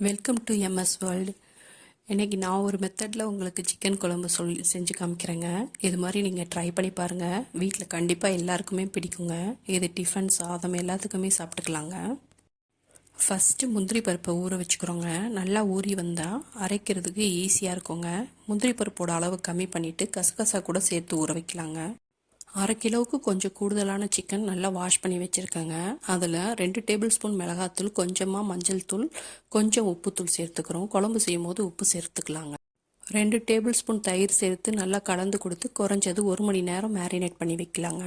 Welcome to MS world. இன்றைக்கி நான் ஒரு மெத்தடில் உங்களுக்கு சிக்கன் குழம்பு செஞ்சு காமிக்கிறேங்க. இது மாதிரி நீங்கள் ட்ரை பண்ணி பாருங்கள். வீட்டில் கண்டிப்பாக எல்லாருக்குமே பிடிக்குங்க. இது டிஃபன், சாதம் எல்லாத்துக்குமே சாப்பிட்டுக்கலாங்க. ஃபஸ்ட்டு முந்திரி பருப்பை ஊற வச்சுக்கிறோங்க. நல்லா ஊறி வந்தால் அரைக்கிறதுக்கு ஈஸியாக இருக்குங்க. முந்திரி பருப்போட அளவு கம்மி பண்ணிவிட்டு கசகசா கூட சேர்த்து ஊற வைக்கலாங்க. 1/2 கிலோவுக்கு கொஞ்சம் கூடுதலான சிக்கன் நல்லா வாஷ் பண்ணி வச்சுருக்கேங்க. அதில் 2 டேபிள் ஸ்பூன் மிளகாத்தூள், கொஞ்சமாக மஞ்சள் தூள், கொஞ்சம் உப்புத்தூள் சேர்த்துக்கிறோம். குழம்பு செய்யும் போது உப்பு சேர்த்துக்கலாங்க. 2 டேபிள் ஸ்பூன் தயிர் சேர்த்து நல்லா கலந்து கொடுத்து குறைஞ்சது 1 மணி நேரம் மேரினேட் பண்ணி வைக்கலாங்க.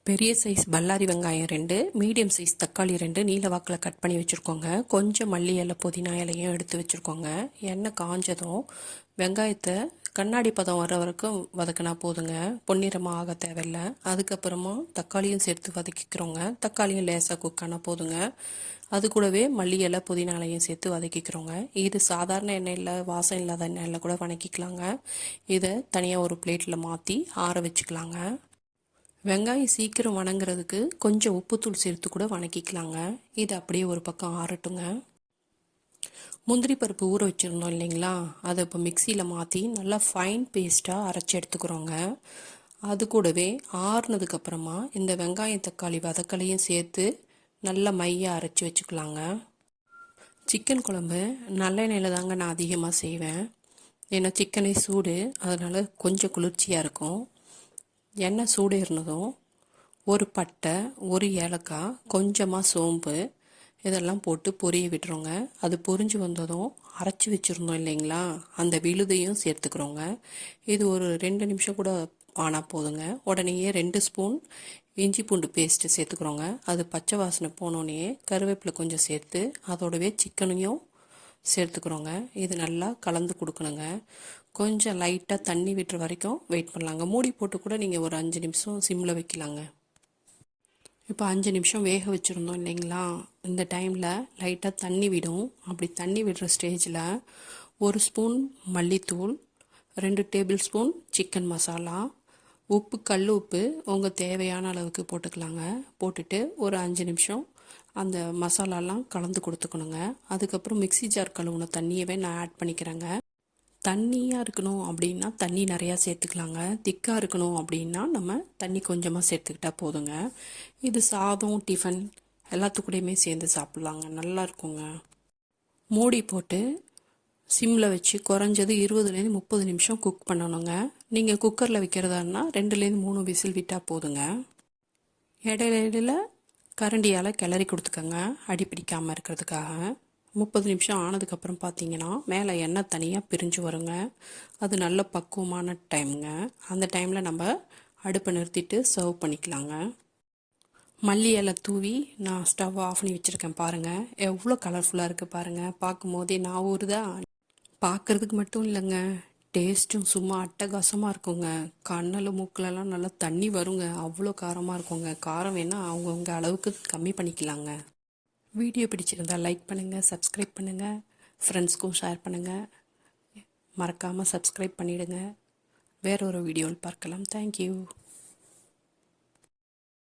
பெரிய சைஸ் பல்லாரி வெங்காயம் 2, மீடியம் சைஸ் தக்காளி 2 நீல வாக்கில் கட் பண்ணி வச்சுருக்கோங்க. கொஞ்சம் மல்லி இலை, புதினா இலையும் எடுத்து வச்சுருக்கோங்க. எண்ணெய் காஞ்சதும் வெங்காயத்தை கண்ணாடி பதம் வர வரைக்கும் வதக்கினா போதுங்க. பொன்னிறமாக ஆக தேவையில்லை. அதுக்கப்புறமா தக்காளியும் சேர்த்து வதக்கிக்கிறோங்க. தக்காளியும் லேசாக குக் ஆனால் போதுங்க. அது கூடவே மல்லி இலை, புதினா இலையும் சேர்த்து வதக்கிக்கிறோங்க. இது சாதாரண எண்ணெயில், வாசம் இல்லாத எண்ணெயில் கூட வதக்கிக்கலாங்க. இதை தனியாக ஒரு பிளேட்டில் மாற்றி ஆற வச்சுக்கலாங்க. வெங்காயம் சீக்கிரம் வணங்குறதுக்கு கொஞ்சம் உப்புத்தூள் சேர்த்து கூட வதக்கிக்கலாங்க. இது அப்படியே ஒரு பக்கம் ஆறட்டுங்க. முந்திரி பருப்பு ஊற வச்சுருந்தோம் இல்லைங்களா, அதை இப்போ மிக்சியில் மாற்றி நல்லா ஃபைன் பேஸ்ட்டாக அரைச்சி எடுத்துக்கிறோங்க. அது கூடவே ஆறுனதுக்கப்புறமா இந்த வெங்காயம், தக்காளி வதக்கலையும் சேர்த்து நல்லா மையாக அரைச்சி வச்சுக்கலாங்க. சிக்கன் குழம்பு நல்லெண்ணெயில் தாங்க நான் அதிகமாக செய்வேன். ஏன்னா சிக்கனே சூடு, அதனால் கொஞ்சம் குளிர்ச்சியாக இருக்கும். எண்ணெய் சூடு இருந்ததும் ஒரு பட்டை, ஒரு ஏலக்காய், கொஞ்சமாக சோம்பு இதெல்லாம் போட்டு பொரிய விட்டுருங்க. அது பொரிஞ்சு வந்ததும் அரைச்சி வச்சுருந்தோம் இல்லைங்களா, அந்த விழுதையும் சேர்த்துக்கிறோங்க. இது ஒரு 2 நிமிஷம் கூட ஆனால் போதுங்க. உடனேயே 2 ஸ்பூன் இஞ்சி பூண்டு பேஸ்ட்டு சேர்த்துக்கிறோங்க. அது பச்சை வாசனை போனோடனே கருவேப்பிலை கொஞ்சம் சேர்த்து அதோடவே சிக்கனையும் சேர்த்துக்கிறோங்க. இது நல்லா கலந்து கொடுக்கணுங்க. கொஞ்சம் லைட்டாக தண்ணி விட்டுற வரைக்கும் வெயிட் பண்ணலாங்க. மூடி போட்டு கூட நீங்கள் ஒரு 5 நிமிஷம் சிம்மில் வைக்கலாங்க. இப்போ 5 நிமிஷம் வேக வச்சுருந்தோம் இல்லைங்களா, இந்த டைமில் லைட்டாக தண்ணி விடும். அப்படி தண்ணி விடுற ஸ்டேஜில் 1 ஸ்பூன் மல்லித்தூள், 2 டேபிள் ஸ்பூன் சிக்கன் மசாலா, உப்பு, கல் உப்பு உங்கள் தேவையான அளவுக்கு போட்டுக்கலாங்க. போட்டுட்டு ஒரு 5 நிமிஷம் அந்த மசாலாலாம் கலந்து கொடுத்துக்கணுங்க. அதுக்கப்புறம் மிக்சி ஜார் கழுவுன தண்ணியவே நான் ஆட் பண்ணிக்கிறேங்க. தண்ணியாக இருக்கணும் அப்படின்னா தண்ணி நிறையா சேர்த்துக்கலாங்க. திக்காக இருக்கணும் அப்படின்னா நம்ம தண்ணி கொஞ்சமாக சேர்த்துக்கிட்டா போதுங்க. இது சாதம், டிஃபன் எல்லாத்துக்கூடையுமே சேர்ந்து சாப்பிட்லாங்க. நல்லா இருக்குங்க. மூடி போட்டு சிம்மில் வச்சு குறைஞ்சது 20லேருந்து 30 நிமிஷம் குக் பண்ணணுங்க. நீங்கள் குக்கரில் வைக்கிறதானா 2லேருந்து 3 விசில் விட்டால் போதுங்க. இடையில கரண்டியால் கிளறி கொடுத்துக்கோங்க, அடி பிடிக்காமல் இருக்கிறதுக்காக. 30 நிமிஷம் ஆனதுக்கப்புறம் பார்த்தீங்கன்னா மேலே எண்ணெய் தனியாக பிரிஞ்சு வருங்க. அது நல்ல பக்குவமான டைமுங்க. அந்த டைமில் நம்ம அடுப்பை நிறுத்திட்டு சர்வ் பண்ணிக்கலாங்க. மல்லி இலை தூவி நான் ஸ்டவ் ஆஃப் பண்ணி வச்சுருக்கேன். பாருங்கள் எவ்வளோ கலர்ஃபுல்லாக இருக்குது பாருங்கள். பார்க்கும் போதே நான் ஊறுதா. பார்க்குறதுக்கு மட்டும் இல்லைங்க, டேஸ்ட்டும் சும்மா அட்டகாசமாக இருக்குங்க. கண்ணில், மூக்கிலலாம் நல்லா தண்ணி வருங்க. அவ்வளோ காரமாக இருக்குங்க. காரம் வேணால் அவங்கவுங்க அளவுக்கு கம்மி பண்ணிக்கலாங்க. வீடியோ பிடிச்சிருந்தால் லைக் பண்ணுங்கள், சப்ஸ்கிரைப் பண்ணுங்கள், ஃப்ரெண்ட்ஸ்க்கும் ஷேர் பண்ணுங்கள். மறக்காமல் சப்ஸ்கிரைப் பண்ணிவிடுங்க. வேற ஒரு வீடியோவில் பார்க்கலாம். தேங்க்யூ.